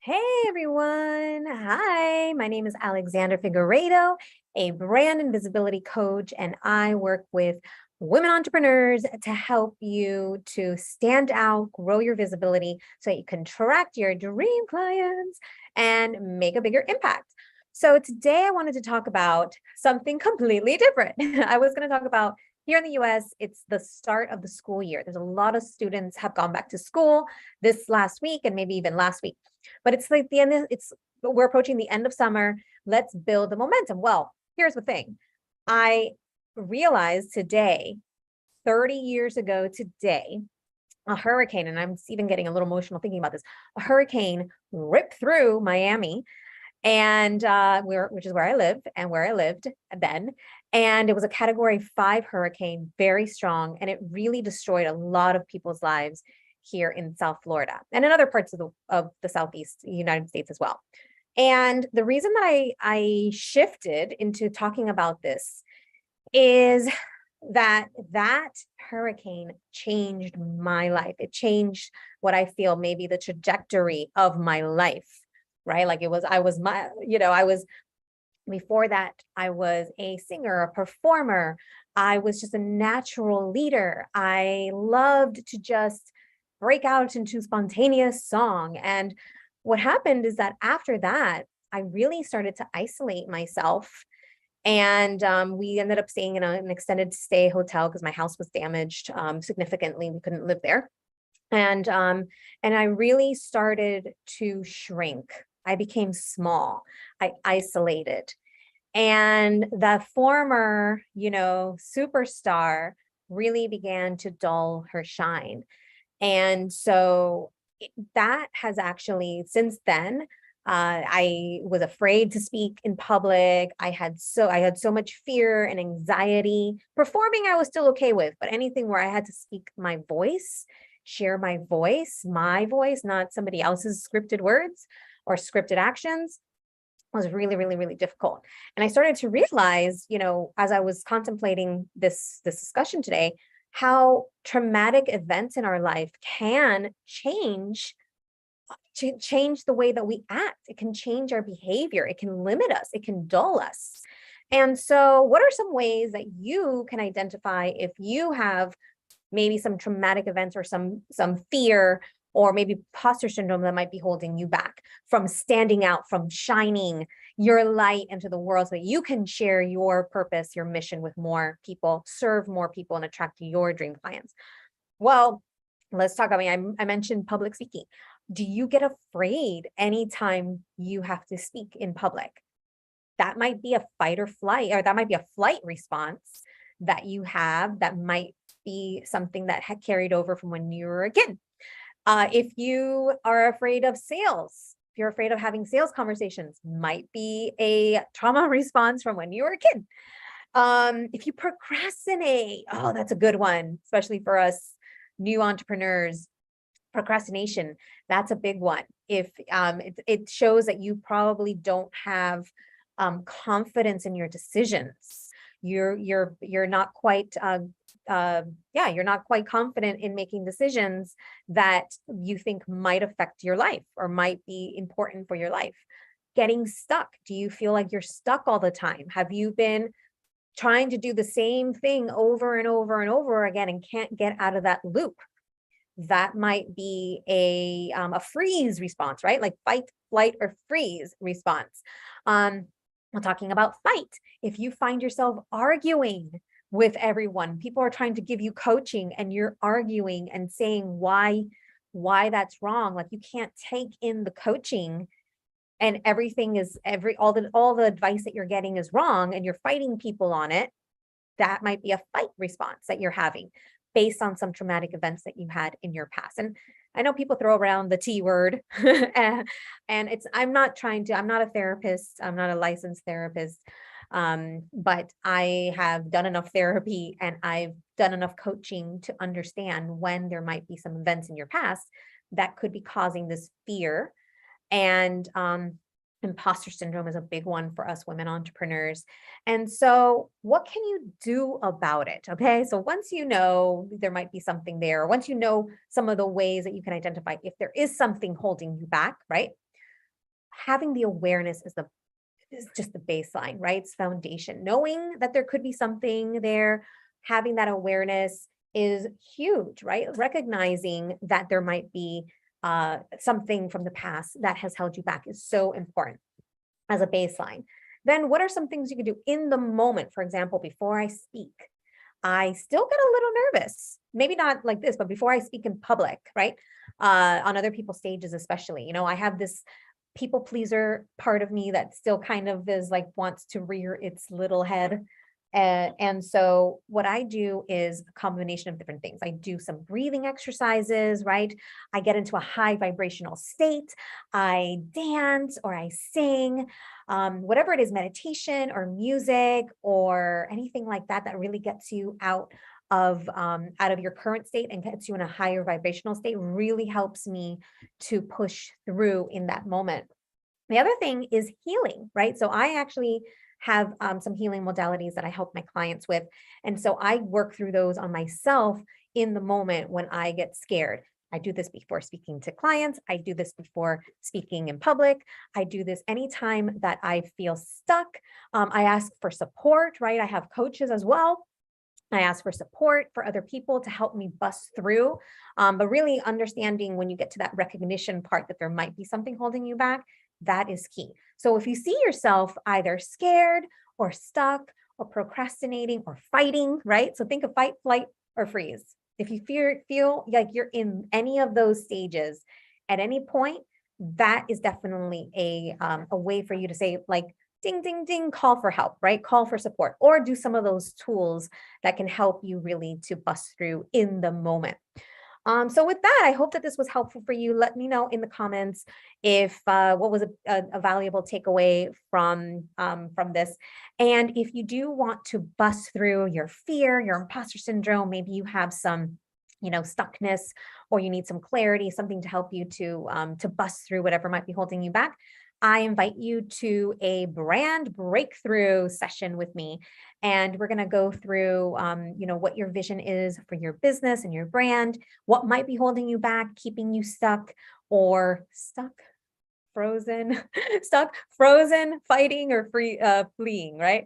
Hey everyone. Hi, my name is Alexandra Figueredo, a brand and visibility coach, and I work with women entrepreneurs to help you to stand out, grow your visibility so that you can attract your dream clients and make a bigger impact. So today I wanted to talk about something completely different. I was going to talk about here in the US, it's the start of the school year. There's a lot of students have gone back to school this last week and maybe even last week. But it's like the end, we're approaching the end of summer. Let's build the momentum. Well, here's the thing. I realized today, 30 years ago today, a hurricane, and I'm even getting a little emotional thinking about this, a hurricane ripped through Miami and which is where I live and where I lived then. And it was a category 5 hurricane, very strong, and it really destroyed a lot of people's lives here in South Florida and in other parts of the Southeast United States as well. And the reason that I shifted into talking about this is that hurricane changed my life. It changed what I feel maybe the trajectory of my life, right? Like I was my, I was before that, I was a singer, a performer. I was just a natural leader. I loved to just break out into spontaneous song. And what happened is that after that, I really started to isolate myself. And we ended up staying in an extended stay hotel because my house was damaged significantly. We couldn't live there. And I really started to shrink. I became small. I isolated. And the former, superstar really began to dull her shine. And so that has actually, since then, I was afraid to speak in public. I had so much fear and anxiety. Performing, I was still okay with, but anything where I had to speak my voice, share my voice, not somebody else's scripted words or scripted actions, was really, really, really difficult. And I started to realize, as I was contemplating this discussion today, how traumatic events in our life can change the way that we act. It can change our behavior. It can limit us. It can dull us. And so, what are some ways that you can identify if you have maybe some traumatic events or some fear or maybe imposter syndrome that might be holding you back from standing out, from shining your light into the world so that you can share your purpose, your mission with more people, serve more people, and attract your dream clients? Well, let's talk. I mentioned public speaking. Do you get afraid anytime you have to speak in public? That might be a fight or flight, or that might be a flight response that you have that might be something that had carried over from when you were a kid. If you are afraid of sales, if you're afraid of having sales conversations, might be a trauma response from when you were a kid. If you procrastinate, oh, that's a good one, especially for us new entrepreneurs. Procrastination, that's a big one. If it shows that you probably don't have confidence in your decisions. You're not quite you're not quite confident in making decisions that you think might affect your life or might be important for your life. Getting stuck. Do you feel like you're stuck all the time? Have you been trying to do the same thing over and over and over again and can't get out of that loop? That might be a freeze response, right? Like fight, flight, or freeze response. We're talking about fight. If you find yourself arguing with everyone, people are trying to give you coaching and you're arguing and saying why that's wrong. Like you can't take in the coaching and everything is all the advice that you're getting is wrong and you're fighting people on it. That might be a fight response that you're having based on some traumatic events that you had in your past. And I know people throw around the T word and I'm not a therapist. I'm not a licensed therapist. But I have done enough therapy and I've done enough coaching to understand when there might be some events in your past that could be causing this fear. And imposter syndrome is a big one for us women entrepreneurs. And so, what can you do about it? Okay. So, once you know there might be something there, once you know some of the ways that you can identify if there is something holding you back, right? having the awareness is just the baseline, right? It's foundation. Knowing that there could be something there, having that awareness is huge, right? Recognizing that there might be something from the past that has held you back is so important as a baseline. Then what are some things you can do in the moment? For example, before I speak, I still get a little nervous. Maybe not like this, but before I speak in public, right? On other people's stages, especially, I have this people pleaser part of me that still kind of is like wants to rear its little head. And so what I do is a combination of different things. I do some breathing exercises, right? I get into a high vibrational state. I dance or I sing, whatever it is, meditation or music or anything like that, that really gets you out of your current state and gets you in a higher vibrational state really helps me to push through in that moment. The other thing is healing, right? So I actually have some healing modalities that I help my clients with. And so I work through those on myself in the moment when I get scared. I do this before speaking to clients. I do this before speaking in public. I do this anytime that I feel stuck. I ask for support, right? I have coaches as well. I ask for support for other people to help me bust through. But really understanding when you get to that recognition part that there might be something holding you back, that is key. So if you see yourself either scared or stuck or procrastinating or fighting, right? So think of fight, flight, or freeze. If you feel like you're in any of those stages at any point, that is definitely a way for you to say like, ding, ding, ding, call for help, right? Call for support or do some of those tools that can help you really to bust through in the moment. So with that, I hope that this was helpful for you. Let me know in the comments if what was a valuable takeaway from this. And if you do want to bust through your fear, your imposter syndrome, maybe you have some stuckness, or you need some clarity, something to help you to bust through whatever might be holding you back, I invite you to a brand breakthrough session with me. And we're going to go through, what your vision is for your business and your brand, what might be holding you back, keeping you stuck, frozen, stuck, frozen, fighting, or fleeing, right?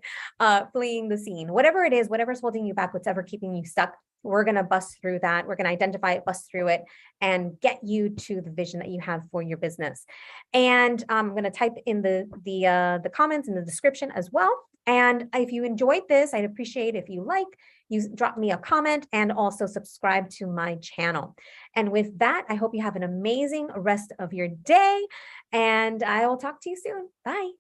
Fleeing the scene, whatever it is, whatever's holding you back, whatever keeping you stuck. We're going to bust through that. We're going to identify it, bust through it, and get you to the vision that you have for your business. And I'm going to type in the comments in the description as well. And if you enjoyed this, I'd appreciate if you drop me a comment and also subscribe to my channel. And with that, I hope you have an amazing rest of your day, and I will talk to you soon. Bye.